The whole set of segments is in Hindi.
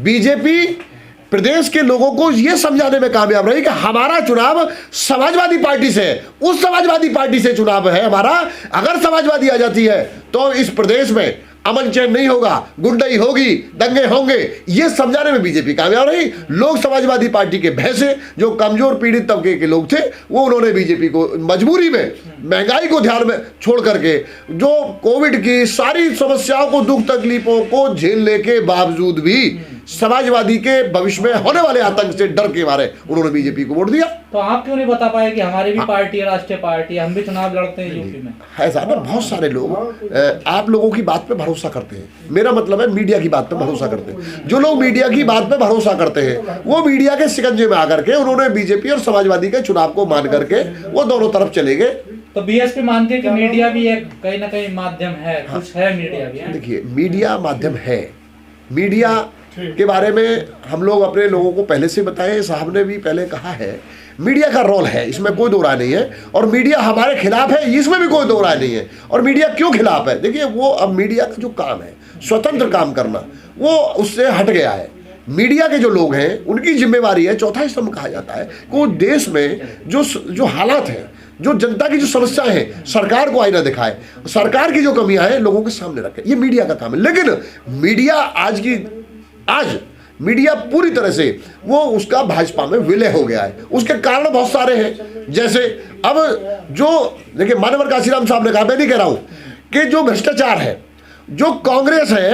बीजेपी प्रदेश के लोगों को यह समझाने में कामयाब रही कि हमारा चुनाव समाजवादी पार्टी से है, उस समाजवादी पार्टी से चुनाव है हमारा। अगर समाजवादी आ जाती है तो इस प्रदेश में अमन चैन नहीं होगा, गुंडई होगी, दंगे होंगे, ये समझाने में बीजेपी कामयाब रही। लोग समाजवादी पार्टी के भैंसे जो कमजोर पीड़ित तबके के लोग थे वो उन्होंने बीजेपी को मजबूरी में, महंगाई को ध्यान में छोड़ करके, जो कोविड की सारी समस्याओं को, दुख तकलीफों को झेलने के बावजूद भी समाजवादी के भविष्य में होने वाले आतंक से डर के मारे उन्होंने बीजेपी को वोट दिया। तो आप क्यों नहीं बता पाए कि हमारी भी पार्टी है, राष्ट्रीय पार्टी, हम भी चुनाव लड़ते हैं यूपी में? है साहब, बहुत सारे लोग आप लोगों की बात पे भरोसा करते हैं, मेरा मतलब है मीडिया की बात पे भरोसा करते हैं। जो लोग मीडिया की बात पे भरोसा करते हैं वो मीडिया के शिकंजे में आकर के उन्होंने बीजेपी और समाजवादी के चुनाव को मान करके वो दोनों तरफ चले गए। तो बीएसपी मानती है कि मीडिया भी एक कहीं ना कहीं माध्यम है, कुछ है मीडिया भी। देखिए, मीडिया माध्यम है। मीडिया के बारे में हम लोग अपने लोगों को पहले से बताए, साहब ने भी पहले कहा है, मीडिया का रोल है, इसमें कोई दो राय नहीं है। और मीडिया हमारे खिलाफ है, इसमें भी कोई दो राय नहीं है। और मीडिया क्यों खिलाफ है? देखिए, वो अब मीडिया का जो काम है, स्वतंत्र काम करना, वो उससे हट गया है। मीडिया के जो लोग हैं उनकी जिम्मेवारी है, चौथा स्तंभ कहा जाता है, कि देश में जो हालात हैं, जो जनता की जो समस्याएं हैं, सरकार को आईना दिखाए, सरकार की जो कमियां हैं लोगों के सामने रखे। ये मीडिया का काम है। लेकिन मीडिया आज मीडिया पूरी तरह से वो उसका भाजपा में विलय हो गया है। उसके कारण बहुत सारे हैं। जैसे अब जो देखिए, मानवर काशीराम साहब ने कहा, मैं नहीं कह रहा हूं कि जो भ्रष्टाचार है, जो कांग्रेस है,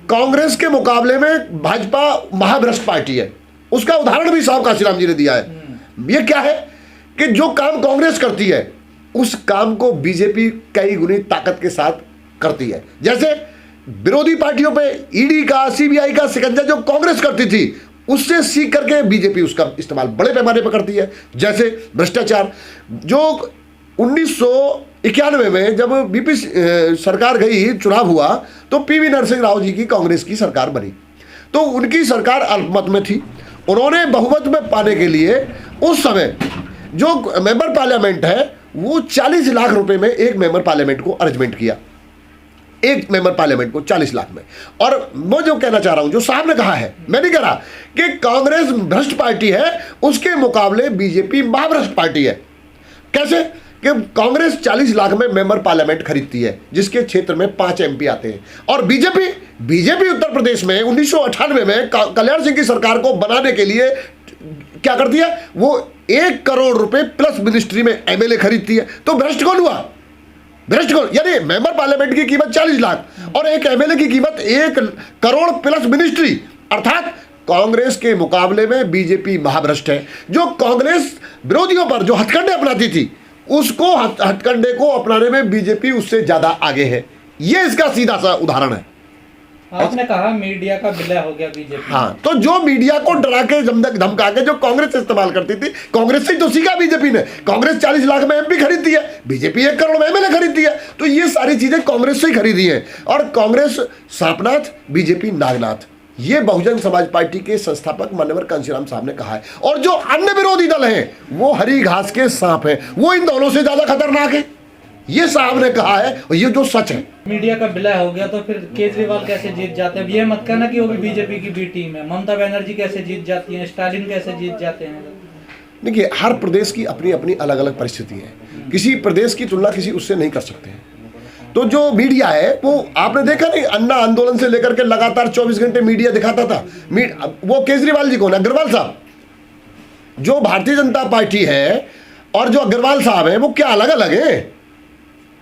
कांग्रेस के मुकाबले में भाजपा महाभ्रष्ट पार्टी है। उसका उदाहरण भी साहब काशीराम जी ने दिया है। ये क्या है कि जो काम कांग्रेस करती है उस काम को बीजेपी कई गुनी ताकत के साथ करती है। जैसे विरोधी पार्टियों पे ईडी का, सीबीआई का शिकंजा जो कांग्रेस करती थी, उससे सीख करके बीजेपी उसका इस्तेमाल बड़े पैमाने पर करती है। जैसे भ्रष्टाचार, जो 1991 में जब बीपी सरकार गई, चुनाव हुआ, तो पीवी नरसिंह राव जी की कांग्रेस की सरकार बनी। तो उनकी सरकार अल्पमत में थी। उन्होंने बहुमत में पाने के लिए उस समय जो मेंबर पार्लियामेंट है वो 40 लाख रुपए में एक मेंबर पार्लियामेंट को अरेंजमेंट किया, एक मेंबर पार्लियामेंट को 40 लाख में। और मैं जो कहना चाह रहा हूं, जो साहब ने कहा है, मैं नहीं कह रहा कि कांग्रेस भ्रष्ट पार्टी है, उसके मुकाबले बीजेपी महाभ्रष्ट पार्टी है। कैसे कि कांग्रेस 40 लाख में मेंबर पार्लियामेंट खरीदती है, जिसके क्षेत्र में 5 एमपी आते हैं। और बीजेपी उत्तर प्रदेश में 1998 में कल्याण सिंह की सरकार को बनाने के लिए क्या करती है, वो 1 करोड़ रुपए प्लस मिनिस्ट्री में एमएलए खरीदती है। तो भ्रष्ट कौन हुआ? भ्रष्ट कौन? यानी मेंबर पार्लियामेंट की कीमत 40 लाख और एक एमएलए की कीमत 1 करोड़ प्लस मिनिस्ट्री। अर्थात कांग्रेस के मुकाबले में बीजेपी महाभ्रष्ट है। जो कांग्रेस विरोधियों पर जो हथकंडे अपनाती थी, उसको हथकंडे को अपनाने में बीजेपी उससे ज्यादा आगे है। यह इसका सीधा सा उदाहरण है। आपने कहा मीडिया का विलय हो गया बीजेपी। हाँ, तो जो मीडिया को डरा के, धमका के जो कांग्रेस इस्तेमाल करती थी, कांग्रेस से तो सीखा बीजेपी ने। कांग्रेस 40 लाख में एमपी खरीदती है, बीजेपी 1 करोड़ में एमएलए खरीदती है। तो ये सारी चीजें कांग्रेस से ही खरीदी हैं। और कांग्रेस सांपनाथ, बीजेपी नागनाथ, ये बहुजन समाज पार्टी के संस्थापक मानवर कांशीराम साहब ने कहा है। और जो अन्य विरोधी दल हैं वो हरी घास के सांप हैं, वो इन दोनों से ज्यादा खतरनाक है, ये साहब ने कहा है। और ये जो सच है, मीडिया का विलय हो गया तो फिर केजरीवाल कैसे जीत जाते हैं? ये मत कहना कि वो भी बीजेपी की बी टीम है। ममता बनर्जी कैसे जीत जाती है? स्टालिन कैसे जीत जाते हैं? देखिए, हर प्रदेश की अपनी अपनी अलग अलग परिस्थिति है। किसी प्रदेश की तुलना किसी उससे नहीं कर सकते हैं। तो जो मीडिया है वो आपने देखा नहीं, अन्ना आंदोलन से लेकर के लगातार 24 घंटे मीडिया दिखाता था। वो केजरीवाल जी कौन है? अग्रवाल साहब। जो भारतीय जनता पार्टी है और जो अग्रवाल साहब है वो क्या अलग अलग है?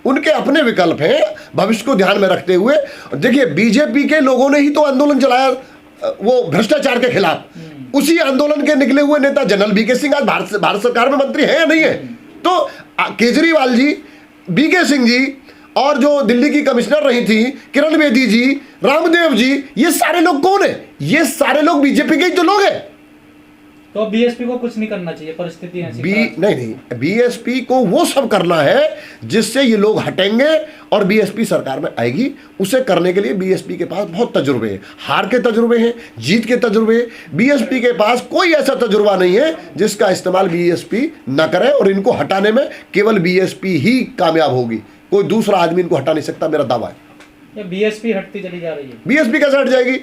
उनके अपने विकल्प हैं, भविष्य को ध्यान में रखते हुए। देखिए, बीजेपी के लोगों ने ही तो आंदोलन चलाया वो भ्रष्टाचार के खिलाफ। उसी आंदोलन के निकले हुए नेता जनरल वीके सिंह आज भारत सरकार में मंत्री है या नहीं है? तो केजरीवाल जी, वीके सिंह जी और जो दिल्ली की कमिश्नर रही थी किरण बेदी जी, रामदेव जी, ये सारे लोग कौन है? ये सारे लोग बीजेपी के ही तो लोग हैं। तो बीएसपी को कुछ नहीं करना चाहिए, परिस्थिति ऐसी नहीं, बीएसपी को वो सब करना है जिससे ये लोग हटेंगे और बीएसपी सरकार में आएगी। उसे करने के लिए बीएसपी के पास बहुत तजुर्बे हैं, हार के तजुर्बे हैं, जीत के तजुर्बे हैं। बीएसपी के पास कोई ऐसा तजुर्बा नहीं है जिसका इस्तेमाल बीएसपी न करे। और इनको हटाने में केवल बीएसपी ही कामयाब होगी, कोई दूसरा आदमी इनको हटा नहीं सकता, मेरा दावा है। बीएसपी हटती चली जा रही है। बीएसपी कैसे हट जाएगी?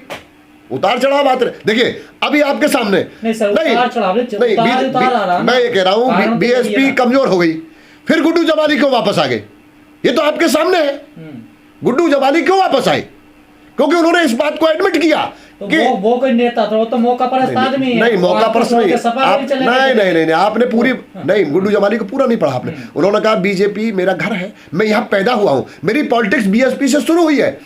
उतार चढ़ाव आते रहे। देखिए अभी आपके सामने नहीं सर, उतार चढ़ाव नहीं, उतार आ रहा है। मैं ये कह रहा हूँ बीएसपी कमजोर हो गई, फिर गुड्डू जमाली क्यों वापस आ गए? ये तो आपके सामने है। गुड्डू जमाली क्यों वापस आए? क्योंकि उन्होंने इस बात को एडमिट किया तो कि वो कोई नेता था, वो तो मौका परस्त आदमी है। नहीं मौका परस्त नहीं, नहीं आपने पूरी हाँ। नहीं, गुड्डू जमाली को पूरा नहीं पढ़ा आपने। उन्होंने कहा बीजेपी मेरा घर है, मैं यहाँ पैदा हुआ हूँ, मेरी पॉलिटिक्स बीएसपी से शुरू हुई है।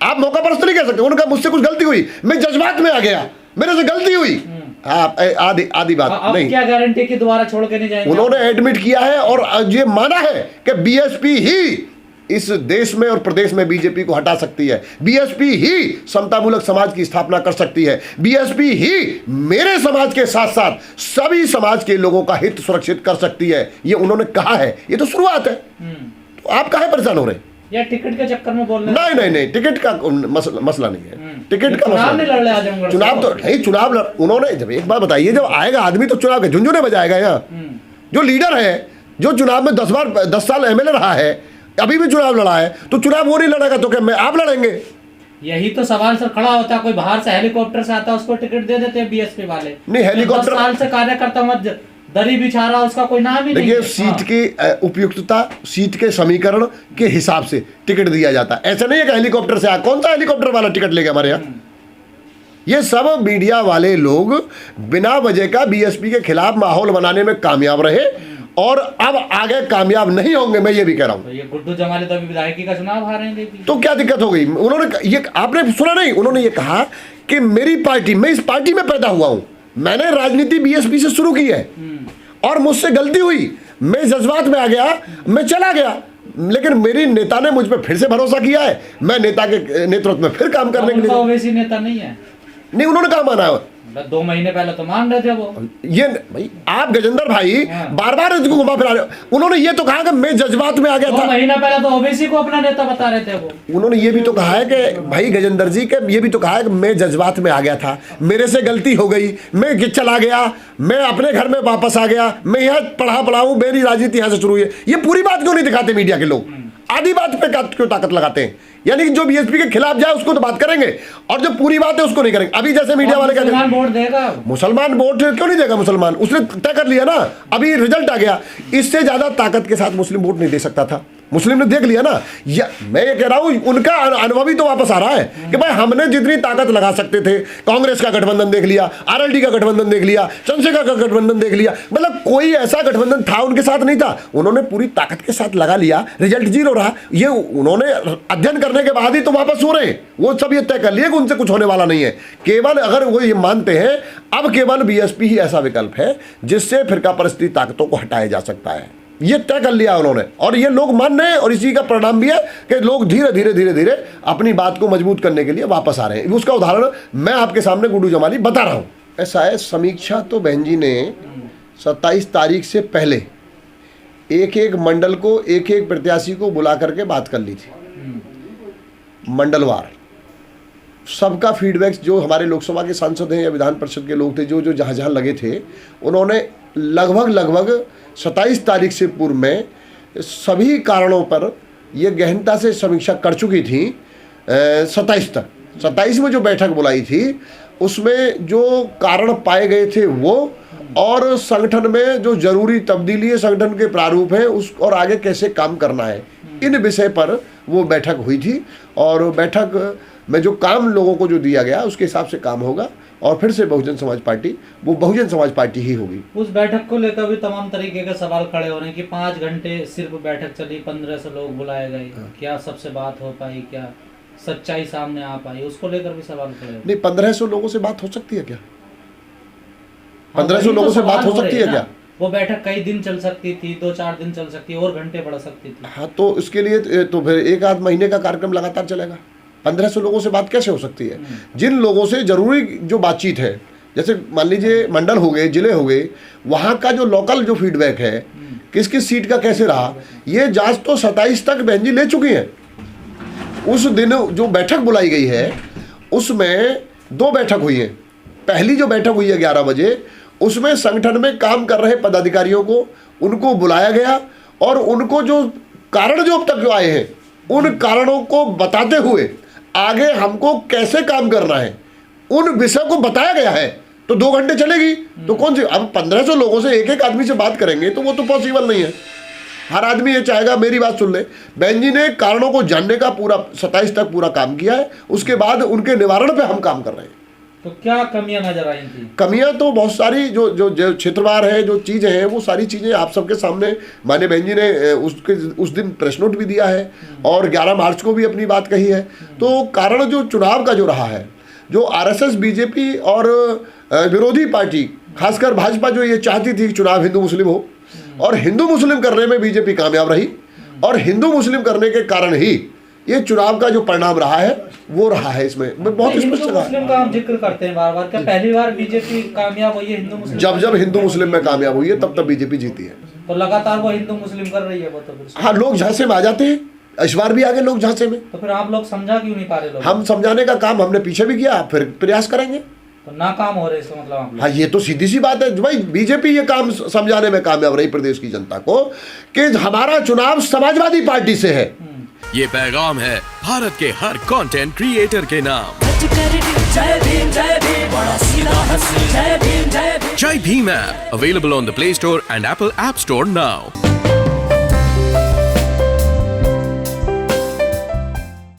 आप मौका परस्त नहीं कह सकते। उन्होंने कहा मुझसे कुछ गलती हुई, मैं जज्बात में आ गया, मेरे से गलती हुई। आदि बात नहीं, क्या गारंटी कि दोबारा छोड़ के नहीं जाएंगे? उन्होंने एडमिट किया है और ये माना है कि बीएसपी ही इस देश में और प्रदेश में बीजेपी को हटा सकती है, बीएसपी ही समतामूलक समाज की स्थापना कर सकती है, बीएसपी ही मेरे समाज के साथ साथ सभी समाज के लोगों का हित सुरक्षित कर सकती है। ये उन्होंने कहा है, ये तो शुरुआत है। तो आप काहे परेशान हो रहे हैं? या टिकट के चक्कर में बोल रहे? नहीं, टिकट का मसला नहीं है। टिकट का चुनाव नहीं लड़ रहे आजमगढ़? चुनाव तो नहीं, चुनाव उन्होंने जब एक बात बताइए, जब आएगा आदमी तो चुनाव के झुंझुने बजाएगा। यहाँ जो लीडर है, जो चुनाव में 10 साल एमएलए रहा है, अभी भी चुनाव लड़ा है, तो चुनाव वो नहीं लड़ेगा तो क्या मैं आप लड़ेंगे? यही तो सवाल सर खड़ा होता है। कोई बाहर से हेलीकॉप्टर से आता है, उसको टिकट दे देते हैं बीएसपी वाले। नहीं हेलीकॉप्टर 10 साल से कार्यकर्ता मत दरी बिछा रहा, उसका कोई नाम ही नहीं। देखिए सीट की उपयुक्तता, सीट के समीकरण के हिसाब से टिकट दिया जाता है। ऐसा नहीं है कि हेलीकॉप्टर से कौन सा हेलीकॉप्टर वाला टिकट लेगा हमारे यहाँ? ये सब मीडिया वाले लोग बिना वजह का बीएसपी के खिलाफ माहौल बनाने में कामयाब रहे और अब आगे कामयाब नहीं होंगे। मैं ये भी कह रहा हूं। तो ये गुड्डू जमाली तो अभी विधायकी का चुनाव हारेंगे, तो क्या दिक्कत हो गई? उन्होंने ये आपने सुना नहीं? उन्होंने ये कहा कि मेरी पार्टी, मैं इस पार्टी में पैदा हुआ हूं, मैंने राजनीति बीएसपी से शुरू की है और मुझसे गलती हुई, मैं जज्बात में आ गया, मैं चला गया, लेकिन मेरी नेता ने मुझ पर फिर से भरोसा किया है, मैं नेता के नेतृत्व में फिर काम करने के लिए। ओवैसी नेता नहीं है? नहीं, उन्होंने कहा माना है? 2 महीने पहले तो मान रहे थे वो। ये भाई आप गजेंद्र भाई बार बार इसको घुमा फिरा रहे हो। उन्होंने ये तो कहा कि मैं जज्बात में आ गया था। 2 महीना पहले तो ओबीसी को अपना नेता बता रहे थे वो। उन्होंने ये भी तो कहा है कि भाई गजेंद्र जी के ये भी तो कहा है कि मैं जज्बात में आ गया था, मेरे से गलती हो गई, मैं चला गया, मैं अपने घर में वापस आ गया, मैं यहाँ पढ़ाऊँ, मेरी राजनीति यहाँ से शुरू हुई है। ये पूरी बात क्यों नहीं दिखाते मीडिया के लोग? आधी बात पे क्यों ताकत लगाते हैं? यानी कि जो बीएसपी के खिलाफ जाए उसको तो बात करेंगे और जो पूरी बात है उसको नहीं करेंगे। अभी जैसे मीडिया वाले क्या मुसलमान वोट देगा? मुसलमान वोट क्यों नहीं देगा? मुसलमान उसने तय कर लिया ना, अभी रिजल्ट आ गया। इससे ज्यादा ताकत के साथ मुस्लिम वोट नहीं दे सकता था। मुस्लिम ने देख लिया ना। या मैं ये कह रहा हूं उनका अनुभवी तो वापस आ रहा है कि भाई हमने जितनी ताकत लगा सकते थे, कांग्रेस का गठबंधन देख लिया, आरएलडी का गठबंधन देख लिया, चंद्रशेखर का गठबंधन देख लिया, मतलब कोई ऐसा गठबंधन था उनके साथ नहीं था, उन्होंने पूरी ताकत के साथ लगा लिया, रिजल्ट 0 रहा। ये उन्होंने अध्ययन करने के बाद ही तो वापस हो रहे हैं। वो सब ये तय कर लिए कि उनसे कुछ होने वाला नहीं है। केवल अगर वो ये मानते हैं अब केवल बीएसपी ही ऐसा विकल्प है जिससे फिरका परस्ती ताकतों को हटाया जा सकता है, ये तय कर लिया उन्होंने और ये लोग मान रहे हैं। और इसी का परिणाम भी है कि लोग धीरे धीरे अपनी बात को मजबूत करने के लिए वापस आ रहे हैं। उसका उदाहरण मैं आपके सामने गुड्डू जमाली बता रहा हूं। ऐसा है, समीक्षा तो बहन जी ने 27 तारीख से पहले एक मंडल को एक प्रत्याशी को बुला करके बात कर ली थी, मंडलवार। सबका फीडबैक, जो हमारे लोकसभा के सांसद हैं या विधान परिषद के लोग थे, जो जहाँ लगे थे, उन्होंने लगभग 27 तारीख से पूर्व में सभी कारणों पर ये गहनता से समीक्षा कर चुकी थी। 27 तक, 27 में जो बैठक बुलाई थी उसमें जो कारण पाए गए थे वो, और संगठन में जो जरूरी तब्दीली है, संगठन के प्रारूप है उस और आगे कैसे काम करना है, इन विषय पर वो बैठक हुई थी। और बैठक में जो काम लोगों को जो दिया गया उसके हिसाब से काम होगा और फिर से बहुजन समाज पार्टी वो बहुजन समाज पार्टी ही होगी। उस बैठक को लेकर भी तमाम तरीके के सवाल खड़े हो रहे हैं कि 5 घंटे सिर्फ बैठक चली, 1500 लोग बुलाए गए, क्या सबसे बात हो पाई, क्या सच्चाई सामने आ पाई, उसको लेकर भी सवाल खड़े हो। नहीं, 1500 लोगों से बात हो सकती है क्या? 1500 लोगों से बात हो सकती है क्या? वो बैठक कई दिन चल सकती थी, 2-4 दिन चल सकती है, और घंटे बढ़ सकती थी। हाँ, तो इसके लिए तो फिर 1-8 महीने का कार्यक्रम लगातार चलेगा। 1500 लोगों से बात कैसे हो सकती है? जिन लोगों से जरूरी जो बातचीत है, जैसे मान लीजिए मंडल हो गए, जिले हो गए, वहाँ का जो लोकल जो फीडबैक है, किस किस सीट का कैसे रहा, ये जांच तो 27 तक बहन जी ले चुकी हैं। उस दिन जो बैठक बुलाई गई है उसमें 2 बैठक हुई है। पहली जो बैठक हुई है 11 बजे, उसमें संगठन में काम कर रहे पदाधिकारियों को उनको बुलाया गया और उनको जो कारण जो अब तक जो आए हैं उन कारणों को बताते हुए आगे हमको कैसे काम करना है उन विषय को बताया गया है तो 2 घंटे चलेगी। तो कौन सी, अब 1500 लोगों से एक एक आदमी से बात करेंगे तो वो तो पॉसिबल नहीं है। हर आदमी ये चाहेगा। मेरी बात सुन ले, बहन जी ने कारणों को जानने का पूरा 27 तक पूरा काम किया है, उसके बाद उनके निवारण पे हम काम कर रहे हैं। तो क्या कमियां नजर आई थी? कमियां तो बहुत सारी, जो क्षेत्रवार है, जो चीज़ें हैं, वो सारी चीज़ें आप सबके सामने माननीय बहन जी ने उस दिन प्रेस नोट भी दिया है और 11 मार्च को भी अपनी बात कही है। तो कारण जो चुनाव का जो रहा है, जो आरएसएस, बीजेपी और विरोधी पार्टी, खासकर भाजपा जो ये चाहती थी कि चुनाव हिंदू मुस्लिम हो, और हिंदू मुस्लिम करने में बीजेपी कामयाब रही, और हिंदू मुस्लिम करने के कारण ही ये चुनाव का जो परिणाम रहा है वो रहा है। इसमें मैं बहुत स्पष्ट हिंदू मुस्लिम का हम जिक्र करते हैं बार बार, क्या पहली बार बीजेपी कामयाब हुई है हिंदू मुस्लिम? जब हिंदू मुस्लिम में कामयाब हुई है तब बीजेपी जीती है। तो लगातार वो हिंदू मुस्लिम कर रही है वो तो। हाँ, लोग झांसे में आ जाते हैं, इस बार भी आ गए लोग झांसे में। तो फिर आप लोग समझा क्यों नहीं पा रहे लोग? हम समझाने का काम हमने पीछे भी किया, फिर प्रयास करेंगे। तो नाकाम हो रहे इसका मतलब आप लोग? हाँ, ये तो सीधी सी बात है भाई। बीजेपी ये काम समझाने में कामयाब रही प्रदेश की जनता को कि हमारा चुनाव समाजवादी पार्टी से है। ये पैगाम है भारत के हर कंटेंट क्रिएटर के नाम। जय भीम बड़ा सीधा हंसी, जय भीम जय Bhim app available on the play store and Apple app store now.